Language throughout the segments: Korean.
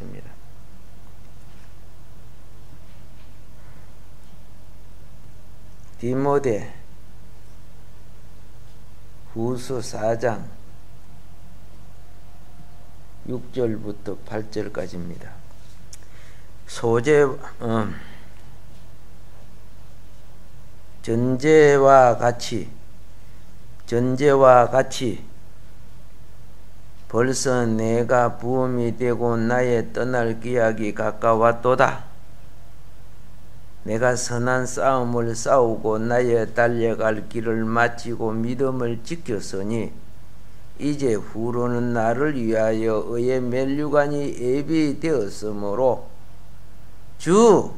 있습니다. 디모데 후서 4장 6절부터 8절까지입니다. 전제와 같이 벌써 내가 부음이 되고 나의 떠날 기약이 가까웠도다. 내가 선한 싸움을 싸우고 나의 달려갈 길을 마치고 믿음을 지켰으니 이제 후로는 나를 위하여 의의 면류관이 예비되었으므로 주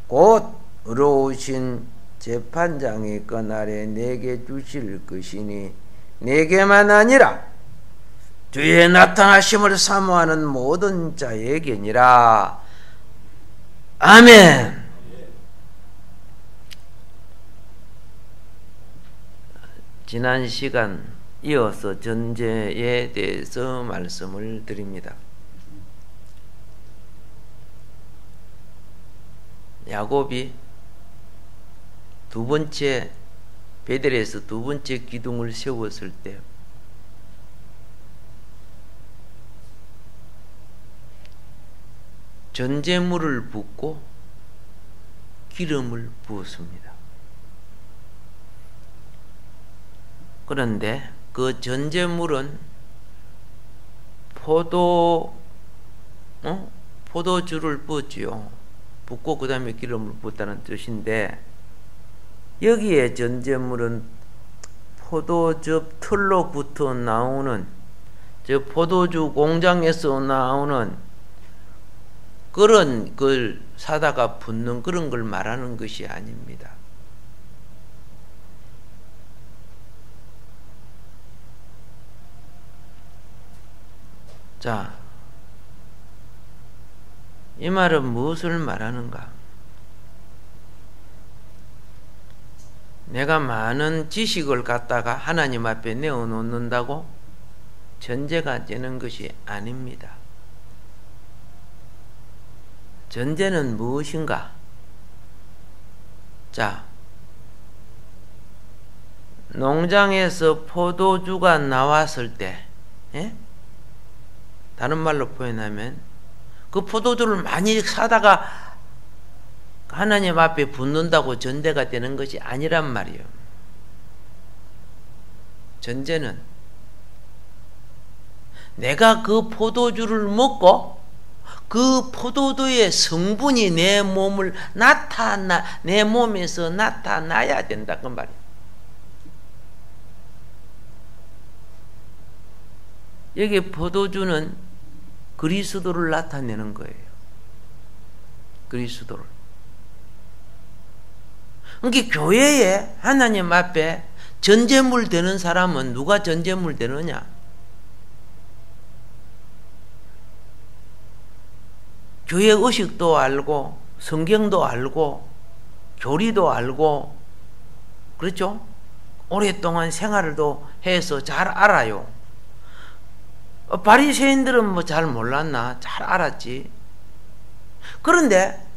곧 의로우신 재판장의 그날에 내게 주실 것이니 내게만 아니라 주의 나타나심을 사모하는 모든 자에게니라. 아멘. 지난 시간 이어서 전제에 대해서 말씀을 드립니다. 야곱이 두 번째 베델에서 두 번째 기둥을 세웠을 때 전제물을 붓고 기름을 부었습니다. 그런데 그 전제물은 포도주를 부었지요. 붓고 그 다음에 기름을 부었다는 뜻인데, 여기에 전제물은 포도즙 틀로부터 나오는, 저 포도주 공장에서 나오는 그런 걸 사다가 붓는 그런 걸 말하는 것이 아닙니다. 자, 이 말은 무엇을 말하는가? 내가 많은 지식을 갖다가 하나님 앞에 내어놓는다고 전제가 되는 것이 아닙니다. 전제는 무엇인가? 자, 농장에서 포도주가 나왔을 때, 다른 말로 표현하면 그 포도주를 많이 사다가 하나님 앞에 붓는다고 전제가 되는 것이 아니란 말이에요. 전제는 내가 그 포도주를 먹고 그 포도주의 성분이 내 몸에서 나타나야 된다 그 말이에요. 여기 포도주는 그리스도를 나타내는 거예요. 그리스도를. 그러니까 교회에 하나님 앞에 전제물 되는 사람은 누가 전제물 되느냐? 교회 의식도 알고 성경도 알고 교리도 알고 그렇죠? 오랫동안 생활도 해서 잘 알아요. 바리새인들은 뭐 잘 몰랐나? 잘 알았지. 그런데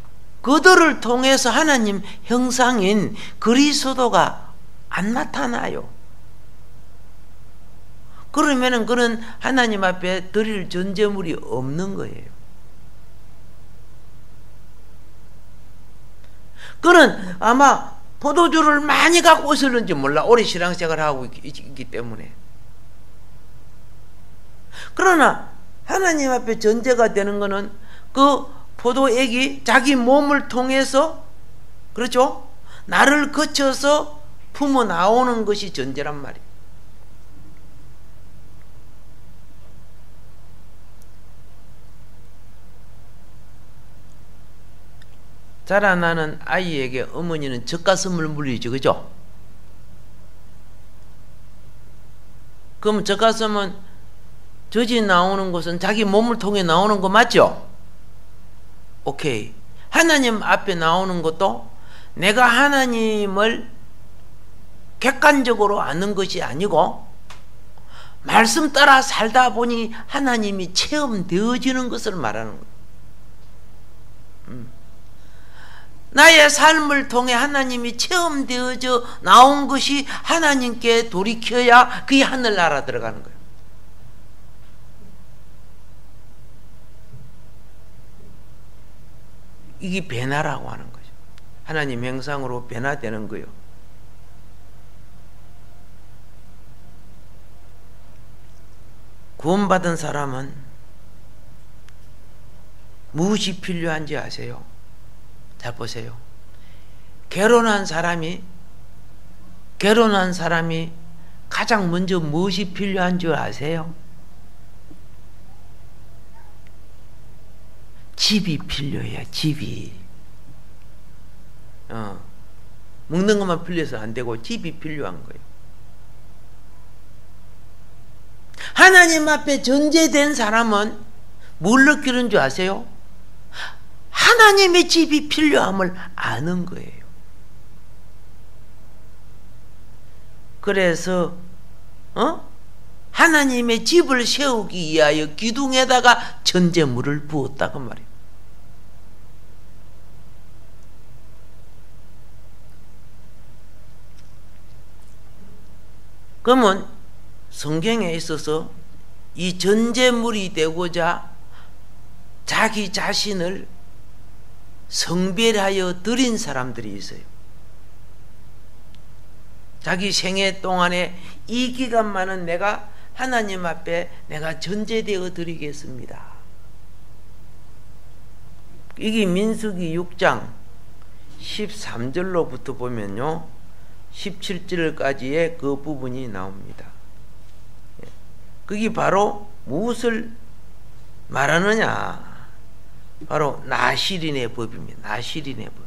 그들을 통해서 하나님 형상인 그리스도가 안 나타나요. 그러면은 그는 하나님 앞에 드릴 전제물이 없는 거예요. 그는 아마 포도주를 많이 갖고 있었는지 몰라. 오래 신앙생활을 하고 있기 때문에. 그러나 하나님 앞에 전제가 되는 것은 그 포도액이 자기 몸을 통해서, 그렇죠? 나를 거쳐서 품어 나오는 것이 전제란 말이에요. 자라나는 아이에게 어머니는 젖가슴을 물리죠, 그죠? 그럼 젖가슴은 젖이 나오는 것은 자기 몸을 통해 나오는 거 맞죠? 오케이. 하나님 앞에 나오는 것도 내가 하나님을 객관적으로 아는 것이 아니고 말씀 따라 살다 보니 하나님이 체험되어지는 것을 말하는 거예요. 나의 삶을 통해 하나님이 체험되어져 나온 것이 하나님께 돌이켜야 그게 하늘나라 들어가는 거예요. 이게 변화라고 하는 거죠. 하나님 형상으로 변화되는 거예요. 구원받은 사람은 무엇이 필요한지 아세요? 잘 보세요. 결혼한 사람이 가장 먼저 무엇이 필요한 줄 아세요? 집이 필요해요. 집이. 먹는 것만 필요해서 안 되고 집이 필요한 거예요. 하나님 앞에 전제된 사람은 뭘 느끼는 줄 아세요? 하나님의 집이 필요함을 아는 거예요. 그래서 하나님의 집을 세우기 위하여 기둥에다가 전제물을 부었다고 말이에요. 그러면 성경에 있어서 이 전제물이 되고자 자기 자신을 성별하여 드린 사람들이 있어요. 자기 생애 동안에 이 기간만은 내가 하나님 앞에 내가 전제되어 드리겠습니다. 이게 민수기 6장 13절로부터 보면요 17절까지의 그 부분이 나옵니다. 그게 바로 무엇을 말하느냐? 바로 나실인의 법입니다. 나실인의 법.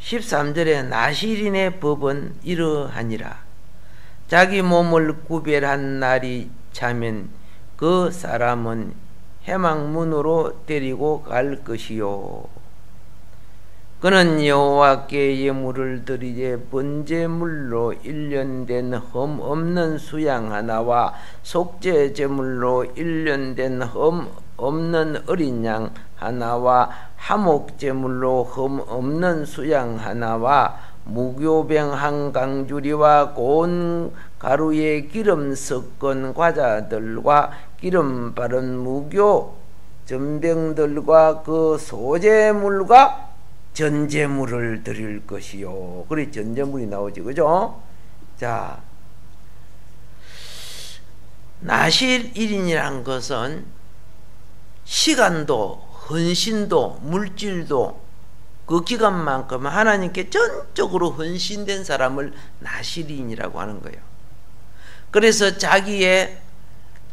13절에 나실인의 법은 이러하니라. 자기 몸을 구별한 날이 차면 그 사람은 회막문으로 데리고 갈 것이요. 그는 여호와께 예물을 드리되 번제물로 일련된 흠 없는 수양 하나와 속죄 제물로 일련된 흠 없는 어린 양 하나와 화목 제물로 흠 없는 수양 하나와 무교병 한 강주리와 고운 가루에 기름 섞은 과자들과 기름 바른 무교 전병들과 그 소제물과 전제물을 드릴 것이요. 그래 전제물이 나오지, 그죠? 자, 나실일인이란 것은 시간도 헌신도 물질도 그 기간만큼 하나님께 전적으로 헌신된 사람을 나실인이라고 하는 거예요. 그래서 자기의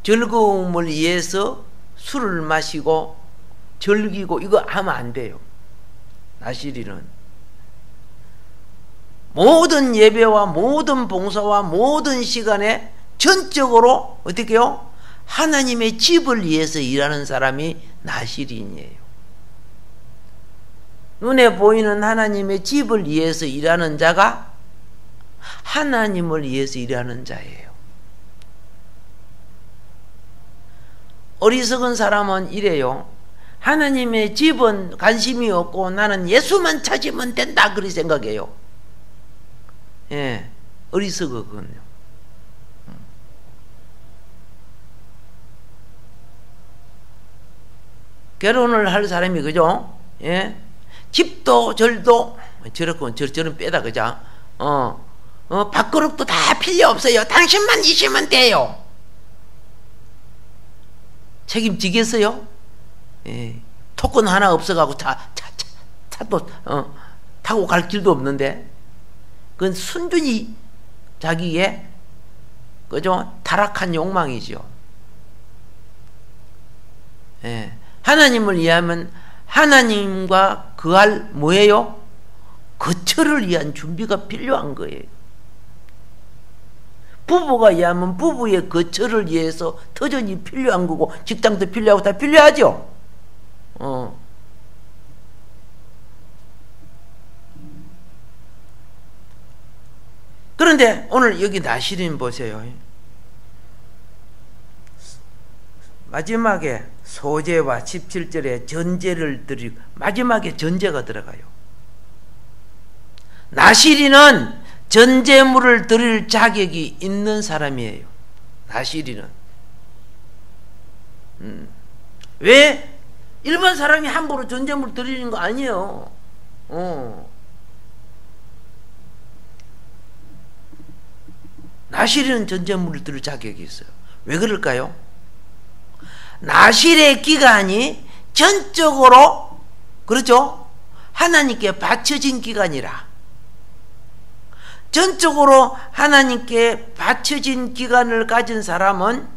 즐거움을 위해서 술을 마시고 즐기고 이거 하면 안 돼요. 나실인은 모든 예배와 모든 봉사와 모든 시간에 전적으로 어떻게 해요? 하나님의 집을 위해서 일하는 사람이 나실인이에요. 눈에 보이는 하나님의 집을 위해서 일하는 자가 하나님을 위해서 일하는 자예요. 어리석은 사람은 이래요. 하나님의 집은 관심이 없고 나는 예수만 찾으면 된다 그렇게 생각해요. 예, 어리석었거든요. 결혼을 할 사람이 그죠? 예, 집도 절도 저렇고 저런 빼다 그죠? 밥그릇도 다 필요 없어요. 당신만 있으면 돼요. 책임지겠어요? 예, 토큰 하나 없어가고 차도 타고 갈 길도 없는데 그건 순전히 자기의 그죠? 타락한 욕망이죠. 예, 하나님을 위하면 하나님과 그할 뭐예요? 거처를 위한 준비가 필요한 거예요. 부부가 위하면 부부의 거처를 위해서 터전이 필요한 거고 직장도 필요하고 다 필요하죠. 그런데 오늘 여기 나실인 보세요. 마지막에 소제와 17절에 전제를 드리고 마지막에 전제가 들어가요. 나시리는 전제물을 드릴 자격이 있는 사람이에요. 나시리는. 왜? 일반 사람이 함부로 전제물 드리는 거 아니에요. 나시리는 전제물을 드릴 자격이 있어요. 왜 그럴까요? 나실의 기간이 전적으로, 그렇죠? 하나님께 바쳐진 기간이라. 전적으로 하나님께 바쳐진 기간을 가진 사람은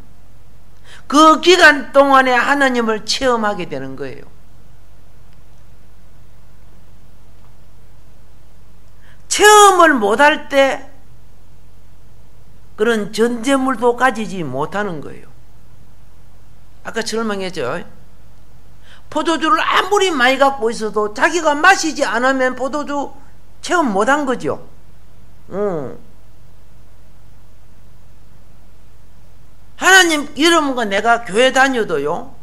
그 기간 동안에 하나님을 체험하게 되는 거예요. 체험을 못할 때 그런 전제물도 가지지 못하는 거예요. 아까 설명했죠. 포도주를 아무리 많이 갖고 있어도 자기가 마시지 않으면 포도주 체험 못한 거죠. 하나님 이름과 내가 교회 다녀도요,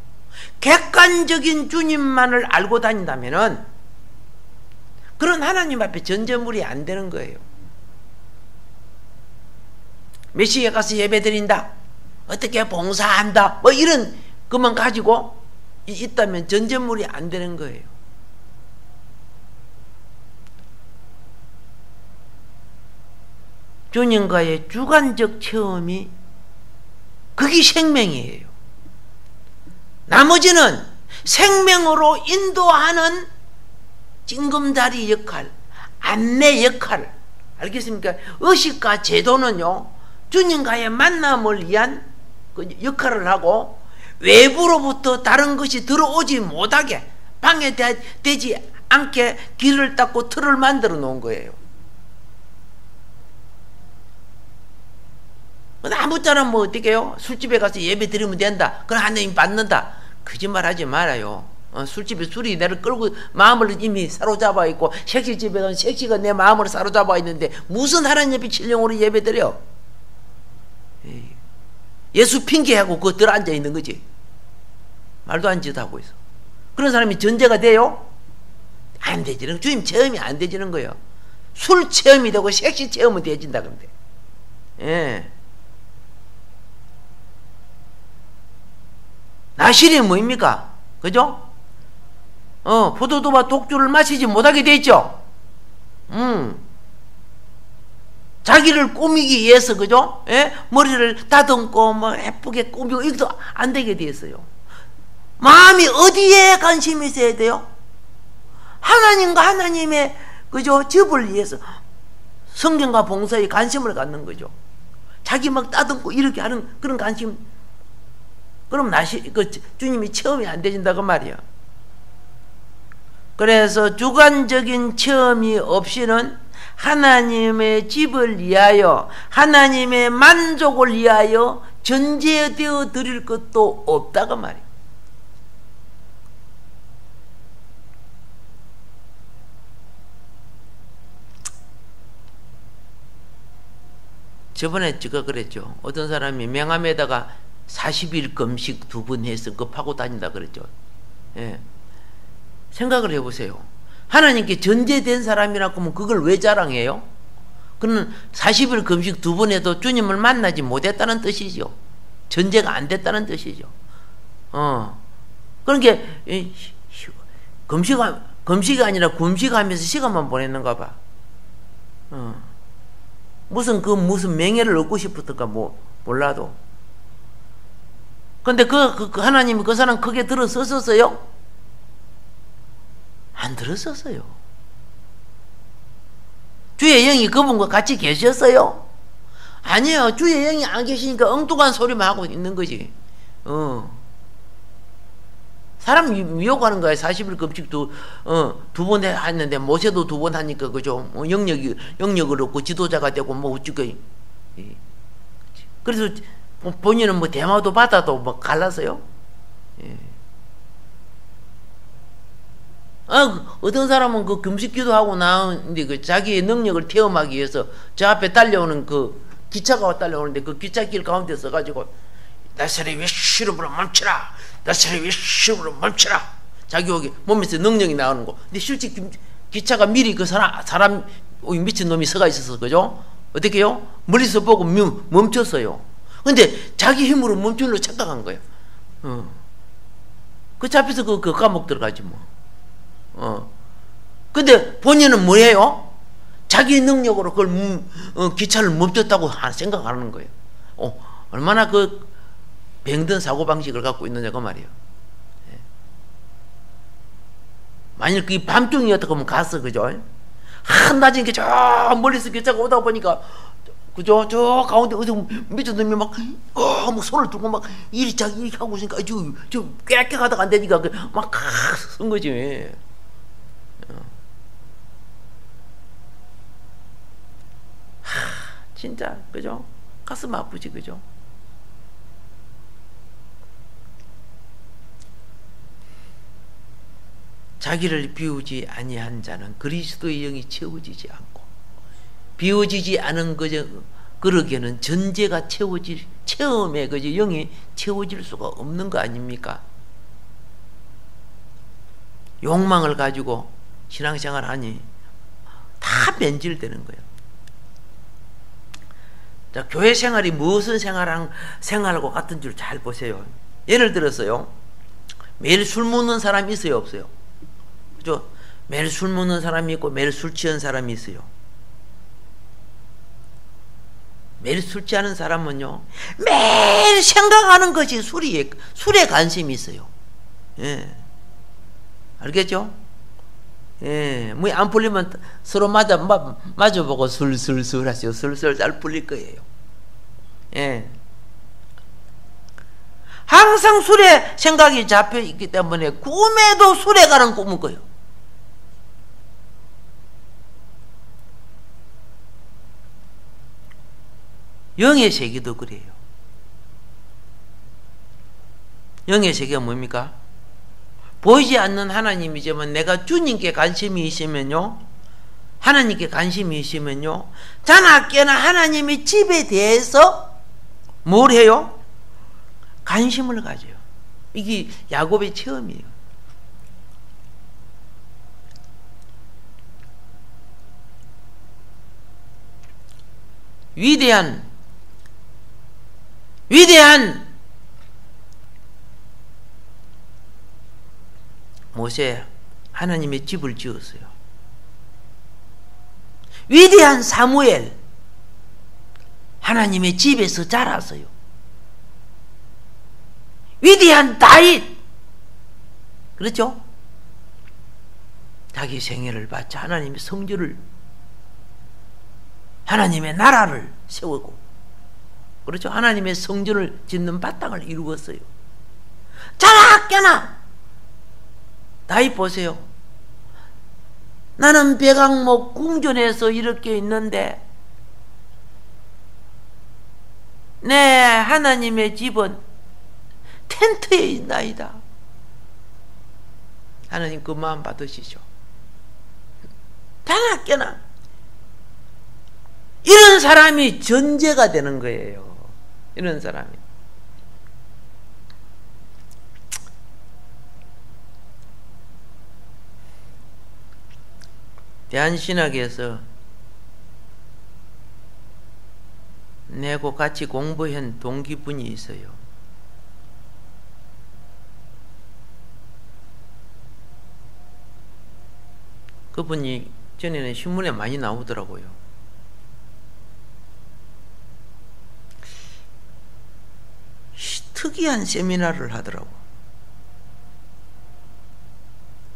객관적인 주님만을 알고 다닌다면은 그런 하나님 앞에 전제물이 안 되는 거예요. 몇 시에 가서 예배 드린다, 어떻게 봉사한다, 뭐 이런 것만 가지고 있다면 전제물이 안 되는 거예요. 주님과의 주관적 체험이 그게 생명이에요. 나머지는 생명으로 인도하는 징검다리 역할, 안내 역할, 알겠습니까? 의식과 제도는요, 주님과의 만남을 위한 그 역할을 하고 외부로부터 다른 것이 들어오지 못하게 방해되지 않게 길을 닦고 틀을 만들어 놓은 거예요. 아무쪼록 뭐 어떻게 해요? 술집에 가서 예배 드리면 된다, 그럼 하나님 받는다, 거짓말 하지 말아요. 술집에 술이 내를 끌고 마음을 이미 사로잡아 있고, 색시집에 가면 색시가 내 마음을 사로잡아 있는데 무슨 하나님 앞에 신령으로 예배 드려? 예수 핑계하고 그거 들어앉아 있는 거지. 말도 안 짓 하고 있어. 그런 사람이 전제가 돼요? 안 되지는, 주님 체험이 안 되지는 거예요. 술 체험이 되고 색시 체험은 되진다 그런데. 예. 나실이 뭐입니까? 그죠? 포도주와 독주를 마시지 못하게 돼 있죠? 자기를 꾸미기 위해서, 그죠? 예? 머리를 다듬고, 뭐, 예쁘게 꾸미고, 이것도 안 되게 돼 있어요. 마음이 어디에 관심이 있어야 돼요? 하나님과 하나님의, 그죠? 집을 위해서 성경과 봉사에 관심을 갖는 거죠. 자기 막 다듬고 이렇게 하는 그런 관심. 그럼 주님이 체험이 안 되진다 그 말이야. 그래서 주관적인 체험이 없이는 하나님의 집을 위하여, 하나님의 만족을 위하여 전제되어 드릴 것도 없다 그 말이야. 저번에 제가 그랬죠. 어떤 사람이 명함에다가 40일 금식 2번 해서 그거 파고 다닌다 그랬죠. 예. 생각을 해보세요. 하나님께 전제된 사람이라고 하면 그걸 왜 자랑해요? 그는 40일 금식 2번 해도 주님을 만나지 못했다는 뜻이죠. 전제가 안 됐다는 뜻이죠. 그러니까 금식이 아니라 금식하면서 시간만 보냈는가 봐. 무슨 명예를 얻고 싶었던가 몰라도. 근데 그 하나님이 그 사람 크게 들어섰었어요? 안 들어섰어요. 주의 영이 그분과 같이 계셨어요? 아니에요. 주의 영이 안 계시니까 엉뚱한 소리만 하고 있는 거지. 사람 미혹하는 거야. 40일 금식도 2번 했는데 모세도 2번 하니까, 그죠? 영역을 얻고 지도자가 되고 뭐 어쩌고. 그래서 본인은 뭐 대마도 받아도 뭐 갈라서요. 예. 어떤 사람은 그 금식기도 하고 나오는데 그 자기의 능력을 체험하기 위해서 저 앞에 달려오는 그 기차가 달려오는데 그 기차길 가운데 서가지고 나사렛 예수로 멈춰라. 나사렛 예수로 멈춰라. 자기 몸에서 능력이 나오는 거. 근데 실제 기차가 미리 그 사람 미친놈이 서가 있어서, 그죠? 어떻게 해요? 멀리서 보고 멈췄어요. 근데 자기 힘으로 멈추는 걸 착각한 거예요. 그 잡혀서 그 감옥 들어가지 뭐. 근데 본인은 뭐예요? 자기 능력으로 그걸 기차를 멈췄다고 생각하는 거예요. 얼마나 그 병든 사고방식을 갖고 있느냐 그 말이에요. 만일 그게 밤중이었다 그러면 갔어, 그죠? 한낮에 저 멀리서 기차가 오다 보니까, 그죠? 저 가운데 어디서 미친 놈이 막 손을 들고 막 이렇게 하고 있으니까 저 꽥꽥 하다가 안 되니까 막 쓴 거지. 진짜, 그죠? 가슴 아프지, 그죠? 자기를 비우지 아니한 자는 그리스도의 영이 채워지지 않고, 비워지지 않은 그러기에는 전제가 체험에 그저 영이 채워질 수가 없는 거 아닙니까? 욕망을 가지고 신앙생활 하니 다 변질되는 거예요. 자, 교회 생활이 무슨 생활하고 같은 줄 잘 보세요. 예를 들어서요, 매일 술 먹는 사람이 있어요, 없어요? 그죠? 매일 술 먹는 사람이 있고 매일 술 취한 사람이 있어요. 매일 술 취하는 사람은요, 매일 생각하는 것이 술에 관심이 있어요. 예. 알겠죠? 예. 뭐 안 풀리면 서로 마주보고 술술술 하시오. 술술 잘 풀릴 거예요. 예. 항상 술에 생각이 잡혀 있기 때문에 꿈에도 술에 가는 꿈을 꿔요. 영의 세계도 그래요. 영의 세계가 뭡니까? 보이지 않는 하나님이지만 내가 주님께 관심이 있으면요, 하나님께 관심이 있으면요, 자나 깨나 하나님의 집에 대해서 뭘 해요? 관심을 가져요. 이게 야곱의 체험이에요. 위대한 모세, 하나님의 집을 지었어요. 위대한 사무엘, 하나님의 집에서 자랐어요. 위대한 다윗, 그렇죠? 자기 생애를 바쳐 하나님의 성전을, 하나님의 나라를 세우고, 그렇죠? 하나님의 성전을 짓는 바탕을 이루었어요. 자나 깨나 다윗 보세요. 나는 백악목 궁전에서 이렇게 있는데 내 하나님의 집은 텐트에 있나이다. 하나님 그 마음 받으시죠. 자나 깨나 이런 사람이 전제가 되는 거예요. 이런 사람이. 대한신학에서 내고 같이 공부한 동기분이 있어요. 그분이 전에는 신문에 많이 나오더라고요. 특이한 세미나를 하더라고.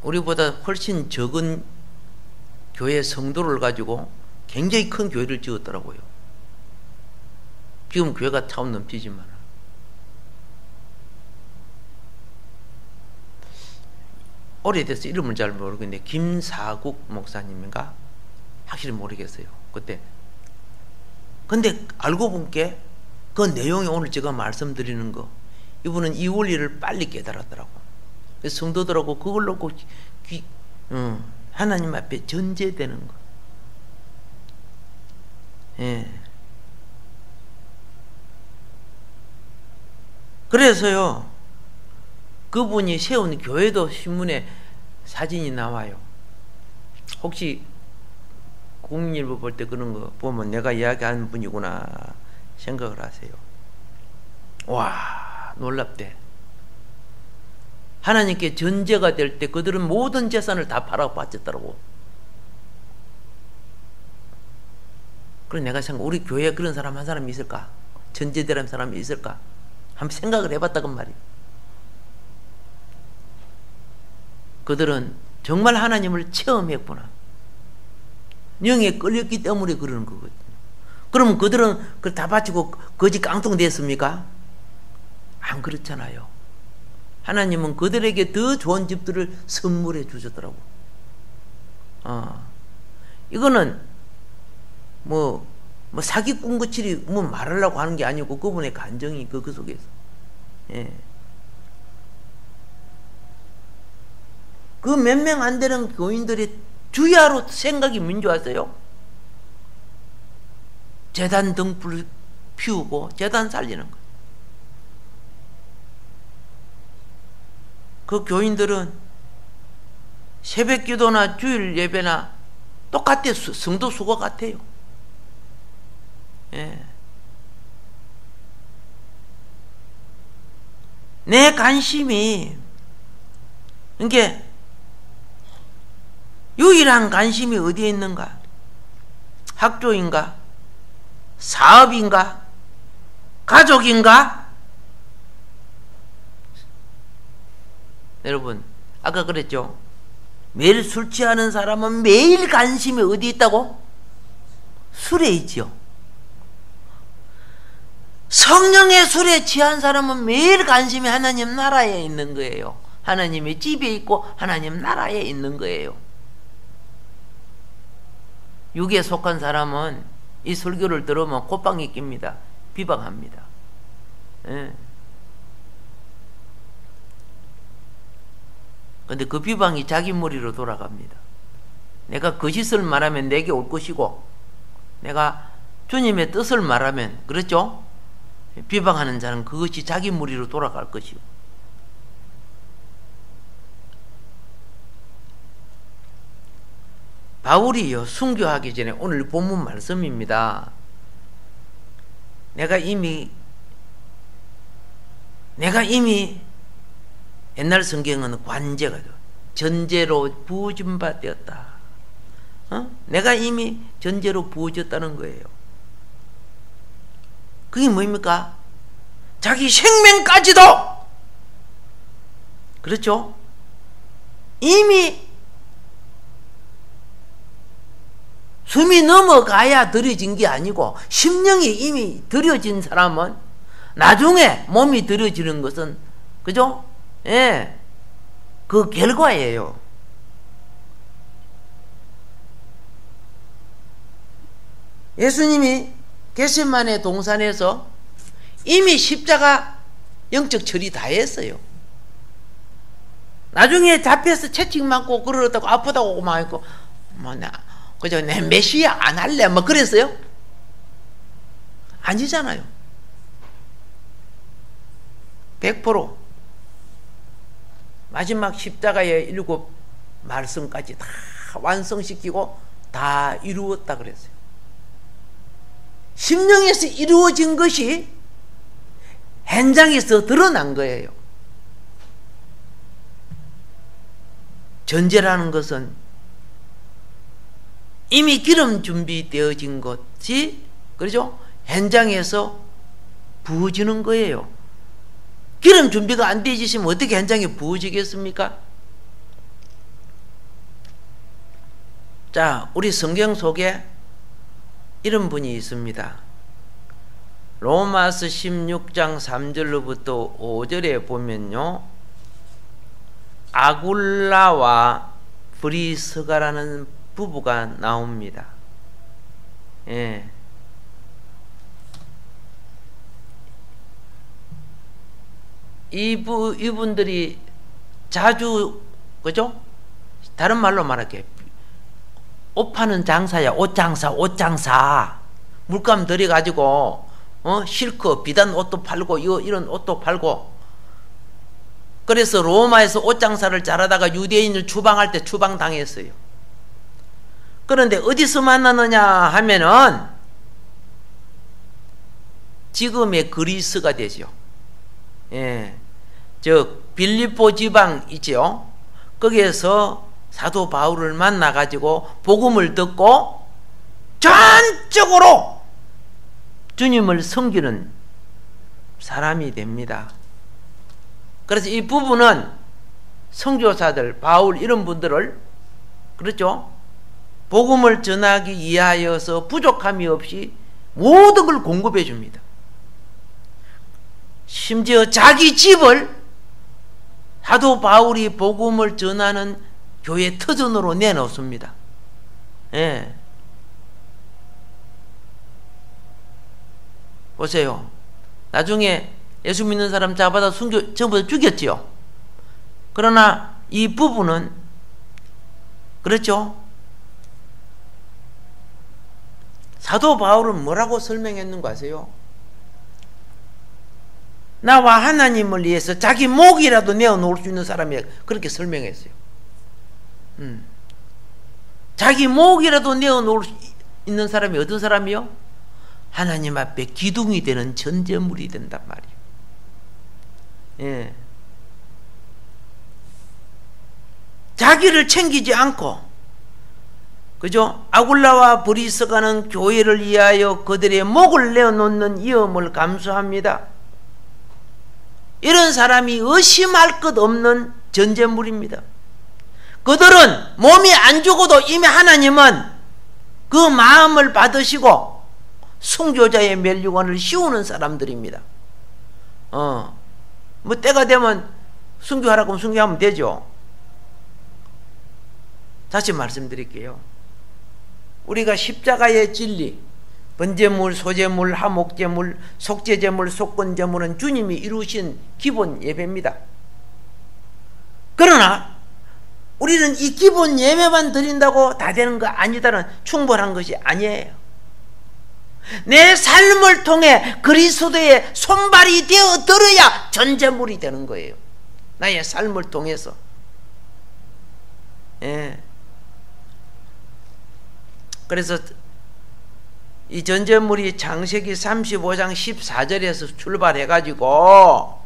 우리보다 훨씬 적은 교회 성도를 가지고 굉장히 큰 교회를 지었더라고요. 지금 교회가 차원 넘치지만. 오래돼서 이름을 잘 모르겠는데 김사국 목사님인가? 확실히 모르겠어요. 그때. 근데 알고 본 게 그 내용이 오늘 제가 말씀드리는 거, 이분은 이 원리를 빨리 깨달았더라고. 그래서 성도들하고 그걸 놓고 하나님 앞에 전제되는 거. 예. 그래서요, 그분이 세운 교회도 신문에 사진이 나와요. 혹시 국민일보 볼 때 그런 거 보면 내가 이야기하는 분이구나 생각을 하세요. 와, 놀랍대. 하나님께 전제가 될 때 그들은 모든 재산을 다 팔아 바쳤더라고. 그래서 내가 생각, 우리 교회에 그런 사람 한 사람이 있을까? 전제되는 사람이 있을까? 한번 생각을 해봤다건 말이에요. 그들은 정말 하나님을 체험했구나. 영에 끌렸기 때문에 그러는 거거든요. 그러면 그들은 그걸 다 바치고 거지 깡통 됐습니까? 안 그렇잖아요. 하나님은 그들에게 더 좋은 집들을 선물해 주셨더라고. 이거는 뭐 사기꾼 것처럼 뭐 말하려고 하는 게 아니고 그분의 감정이 그 속에서. 예. 그 몇 명 안 되는 교인들이 주야로 생각이 뭔지 아세요? 재단 등불 피우고 재단 살리는 거. 그 교인들은 새벽 기도나 주일 예배나 똑같아. 성도 수가 같아요. 예. 내 관심이, 이게 유일한 관심이 어디에 있는가? 학교인가? 사업인가? 가족인가? 여러분, 아까 그랬죠? 매일 술 취하는 사람은 매일 관심이 어디 있다고? 술에 있죠. 성령의 술에 취한 사람은 매일 관심이 하나님 나라에 있는 거예요. 하나님의 집에 있고 하나님 나라에 있는 거예요. 육에 속한 사람은 이 설교를 들으면 콧방이 낍니다. 비방합니다. 예. 근데 그 비방이 자기 머리로 돌아갑니다. 내가 거짓을 말하면 내게 올 것이고, 내가 주님의 뜻을 말하면, 그렇죠? 비방하는 자는 그것이 자기 머리로 돌아갈 것이고. 바울이요, 순교하기 전에, 오늘 본문 말씀입니다. 내가 이미 옛날 성경은 관제가 전제로 부어진 바 되었다. 내가 이미 전제로 부어졌다는 거예요. 그게 뭡니까? 자기 생명까지도, 그렇죠? 이미 숨이 넘어가야 들여진 게 아니고, 심령이 이미 들여진 사람은 나중에 몸이 들여지는 것은, 그죠? 예, 그 결과예요. 예수님이 겟세마네 동산에서 이미 십자가 영적 처리 다 했어요. 나중에 잡혀서 채찍 맞고 그러다고 아프다고 막 했고, 그죠? 내 메시아 안 할래 뭐 그랬어요? 아니잖아요. 100% 마지막 십자가의 7 말씀까지 다 완성시키고 다 이루었다 그랬어요. 심령에서 이루어진 것이 현장에서 드러난 거예요. 전제라는 것은 이미 기름 준비되어진 것이, 그렇죠? 현장에서 부어지는 거예요. 기름 준비가 안 되어지시면 어떻게 현장에 부어지겠습니까? 자, 우리 성경 속에 이런 분이 있습니다. 로마서 16장 3절로부터 5절에 보면요, 아굴라와 브리스가라는 부부가 나옵니다. 예. 이분들이 자주, 그죠? 다른 말로 말할게. 옷 파는 장사야. 옷장사. 물감 들여가지고 실크 비단 옷도 팔고 이런 옷도 팔고. 그래서 로마에서 옷장사를 잘하다가 유대인을 추방할 때 추방당했어요. 그런데 어디서 만나느냐 하면은 지금의 그리스가 되죠. 예, 빌립보 지방 있죠. 거기에서 사도 바울을 만나가지고 복음을 듣고 전적으로 주님을 섬기는 사람이 됩니다. 그래서 이 부분은 선교사들, 바울 이런 분들을, 그렇죠? 복음을 전하기 위하여서 부족함이 없이 모든 걸 공급해 줍니다. 심지어 자기 집을 사도 바울이 복음을 전하는 교회 터전으로 내놓습니다. 예. 보세요. 나중에 예수 믿는 사람 잡아다 순교 전부 다 죽였지요. 그러나 이 부분은, 그렇죠? 사도 바울은 뭐라고 설명했는가 아세요? 나와 하나님을 위해서 자기 목이라도 내어놓을 수 있는 사람이 그렇게 설명했어요. 자기 목이라도 내어놓을 수 있는 사람이 어떤 사람이요? 하나님 앞에 기둥이 되는 전제물이 된단 말이에요. 예. 자기를 챙기지 않고, 그죠? 아굴라와 브리스가는 교회를 위하여 그들의 목을 내어놓는 위험을 감수합니다. 이런 사람이 의심할 것 없는 전제물입니다. 그들은 몸이 안 죽어도 이미 하나님은 그 마음을 받으시고 순교자의 멸류관을 씌우는 사람들입니다. 뭐 때가 되면 순교하라고 하면 순교하면 되죠. 다시 말씀드릴게요. 우리가 십자가의 진리, 번제물, 소제물, 하목제물, 속죄제물, 속건제물은 주님이 이루신 기본 예배입니다. 그러나 우리는 이 기본 예배만 드린다고 다 되는 거 아니다는, 충분한 것이 아니에요. 내 삶을 통해 그리스도의 손발이 되어 들어야 전제물이 되는 거예요. 나의 삶을 통해서. 예. 그래서 이 전제물이 창세기 35장 14절에서 출발해가지고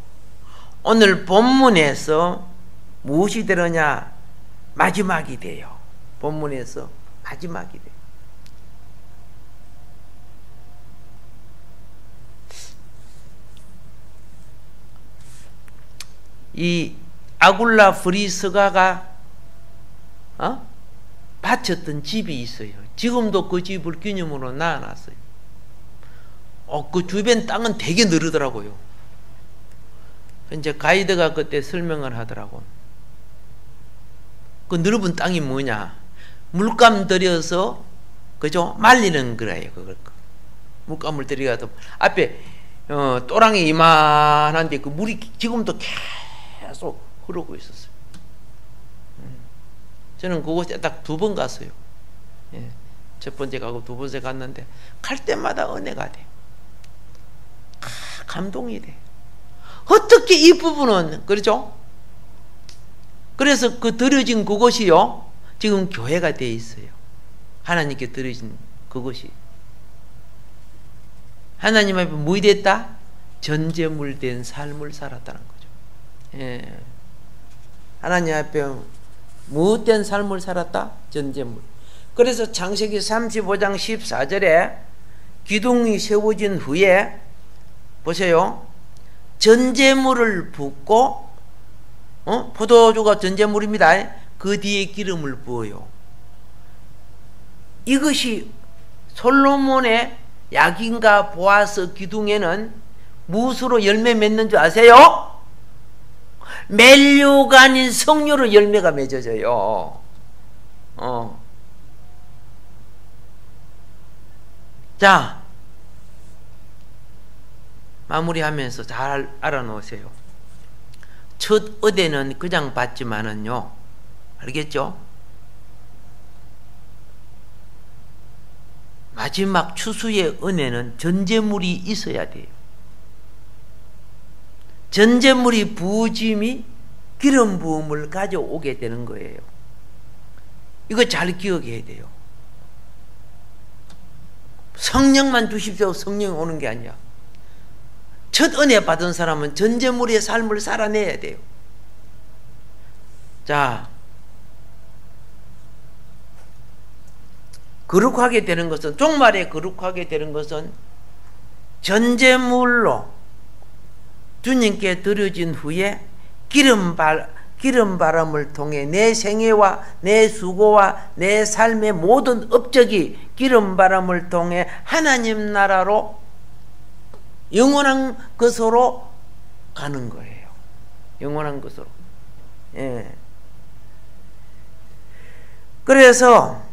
오늘 본문에서 무엇이 되느냐? 마지막이 돼요. 본문에서 마지막이 돼요. 이 아굴라 브리스가가 바쳤던 집이 있어요. 지금도 그 집을 기념으로 놔놨어요. 그 주변 땅은 되게 느르더라고요. 이제 가이드가 그때 설명을 하더라고. 그 넓은 땅이 뭐냐? 물감 들여서, 그죠? 말리는 거예요. 그걸 물감을 들여서 앞에 또랑이 이만한데 그 물이 지금도 계속 흐르고 있었어요. 저는 그곳에 딱 2번 갔어요. 예. 첫 번째 가고 2번째 갔는데 갈 때마다 은혜가 돼. 감동이 돼. 어떻게 이 부분은, 그렇죠? 그래서 그 드려진 그것이요, 지금 교회가 돼 있어요. 하나님께 드려진 그것이. 하나님 앞에 무엇이 됐다? 전제물 된 삶을 살았다는 거죠. 예. 하나님 앞에 무엇된 삶을 살았다? 전제물. 그래서 창세기 35장 14절에 기둥이 세워진 후에 보세요. 전제물을 붓고, 포도주가 전제물입니다. 그 뒤에 기름을 부어요. 이것이 솔로몬의 야긴과 보아스 기둥에는 무엇으로 열매 맺는 줄 아세요? 멜류가 아닌 석류로 열매가 맺어져요. 자, 마무리하면서 잘 알아놓으세요. 첫 의대는 그냥 받지만은요, 알겠죠? 마지막 추수의 은혜는 전제물이 있어야 돼요. 전제물이 부어짐이 기름 부음을 가져오게 되는 거예요. 이거 잘 기억해야 돼요. 성령만 주십시오. 성령이 오는 게 아니야. 첫 은혜 받은 사람은 전제물의 삶을 살아내야 돼요. 자, 거룩하게 되는 것은, 종말에 거룩하게 되는 것은 전제물로 주님께 드려진 후에 기름바람을 통해 내 생애와 내 수고와 내 삶의 모든 업적이 기름바람을 통해 하나님 나라로 영원한 것으로 가는 거예요. 영원한 것으로. 예. 그래서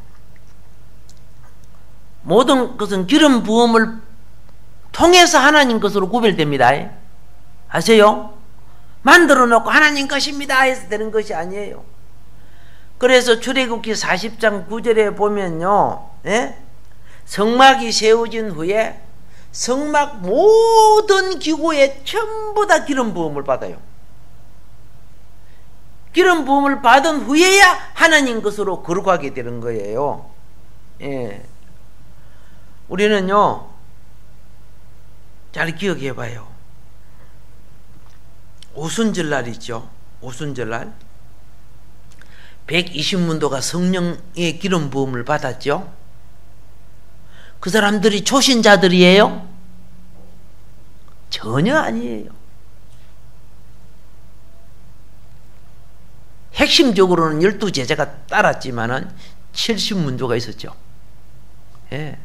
모든 것은 기름 부음을 통해서 하나님 것으로 구별됩니다. 아세요? 만들어 놓고 하나님 것입니다 해서 되는 것이 아니에요. 그래서 출애굽기 40장 9절에 보면요, 예? 성막이 세워진 후에 성막 모든 기구에 전부 다 기름 부음을 받아요. 기름 부음을 받은 후에야 하나님 것으로 거룩하게 되는 거예요. 예. 우리는요, 잘 기억해 봐요. 오순절날 있죠. 오순절날 120문도가 성령의 기름 부음을 받았죠. 그 사람들이 초신자들이에요? 전혀 아니에요. 핵심적으로는 12제자가 따랐지만은 70문도가 있었죠. 예.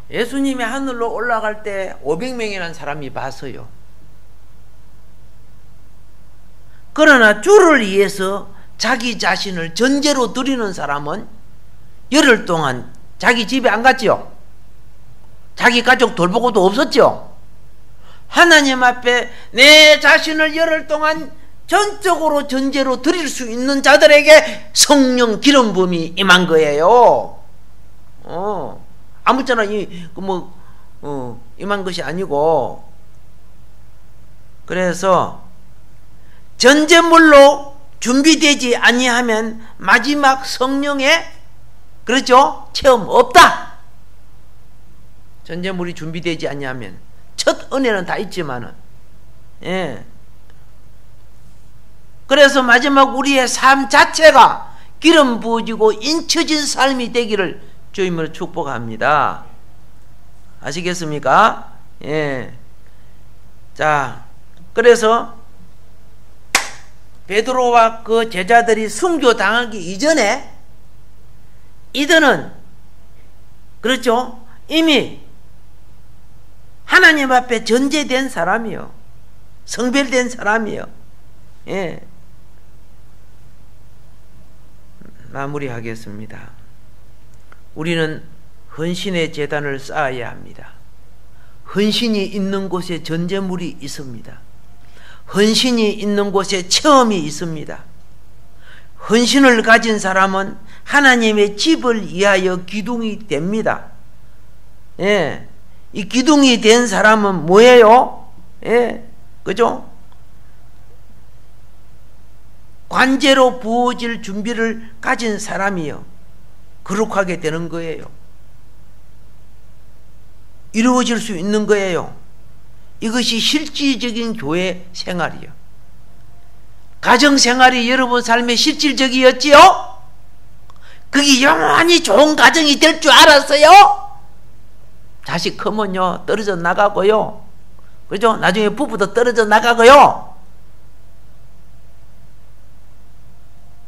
예수님이 하늘로 올라갈 때 500명이라는 사람이 봤어요. 그러나 주를 위해서 자기 자신을 전제로 드리는 사람은 열흘 동안 자기 집에 안 갔죠. 자기 가족 돌보고도 없었죠. 하나님 앞에 내 자신을 열흘 동안 전적으로 전제로 드릴 수 있는 자들에게 성령 기름 부음이 임한 거예요. 아무쪼나 임한 것이 아니고, 그래서 전제물로 준비되지 아니하면 마지막 성령의, 그렇죠, 체험 없다. 전제물이 준비되지 아니하면, 첫 은혜는 다 있지만은, 예. 그래서 마지막 우리의 삶 자체가 기름 부어지고 인쳐진 삶이 되기를 주임으로 축복합니다. 아시겠습니까? 예. 자, 그래서 베드로와 그 제자들이 순교 당하기 이전에 이들은, 그렇죠, 이미 하나님 앞에 전제된 사람이요, 성별된 사람이요. 예. 마무리하겠습니다. 우리는 헌신의 제단을 쌓아야 합니다. 헌신이 있는 곳에 전제물이 있습니다. 헌신이 있는 곳에 체험이 있습니다. 헌신을 가진 사람은 하나님의 집을 위하여 기둥이 됩니다. 예. 이 기둥이 된 사람은 뭐예요? 예. 그죠? 관제로 부어질 준비를 가진 사람이요, 거룩하게 되는 거예요. 이루어질 수 있는 거예요. 이것이 실질적인 교회 생활이요. 가정생활이 여러분 삶의 실질적이었지요? 그게 영원히 좋은 가정이 될 줄 알았어요? 자식 크면요 떨어져 나가고요, 그죠? 나중에 부부도 떨어져 나가고요.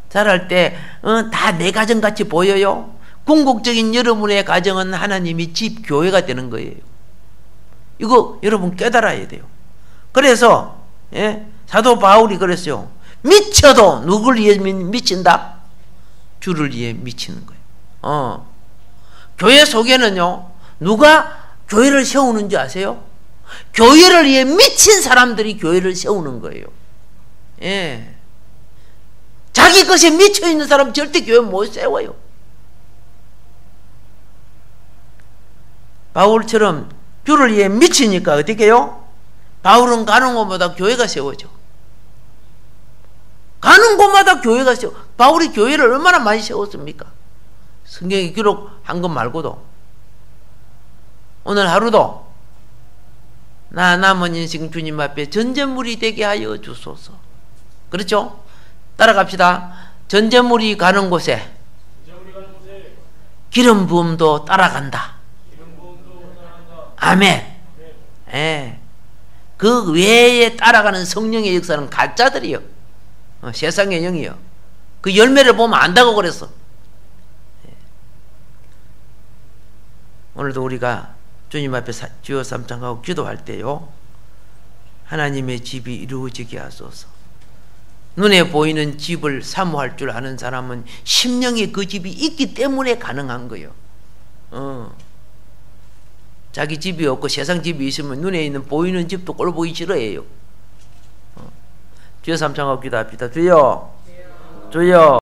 자랄 때 다 내 가정같이 보여요? 궁극적인 여러분의 가정은 하나님이 집 교회가 되는 거예요. 이거 여러분 깨달아야 돼요. 그래서 예? 사도 바울이 그랬어요. 미쳐도 누굴 위해 미친다? 주를 위해 미치는 거예요. 교회 속에는요, 누가 교회를 세우는지 아세요? 교회를 위해 미친 사람들이 교회를 세우는 거예요. 예. 자기 것에 미쳐있는 사람 절대 교회 못 세워요. 바울처럼 주를 위해 미치니까 어떻게 해요? 바울은 가는 곳마다 교회가 세워져. 가는 곳마다 교회가 세워. 바울이 교회를 얼마나 많이 세웠습니까? 성경에 기록한 것 말고도. 오늘 하루도 나 남은 인생 주님 앞에 전제물이 되게 하여 주소서. 그렇죠? 따라갑시다. 전제물이 가는 곳에 기름 부음도 따라간다. 아멘. 예. 그 외에 따라가는 성령의 역사는 가짜들이요. 세상의 영이요. 그 열매를 보면 안다고 그랬어. 예. 오늘도 우리가 주님 앞에 주여 삼창하고 기도할 때요, 하나님의 집이 이루어지게 하소서. 눈에 보이는 집을 사모할 줄 아는 사람은 심령에 그 집이 있기 때문에 가능한 거예요. 자기 집이 없고 세상 집이 있으면 눈에 있는 보이는 집도 꼴 보기 싫어해요. 주여 삼창하고 기도합시다. 주여, 주여.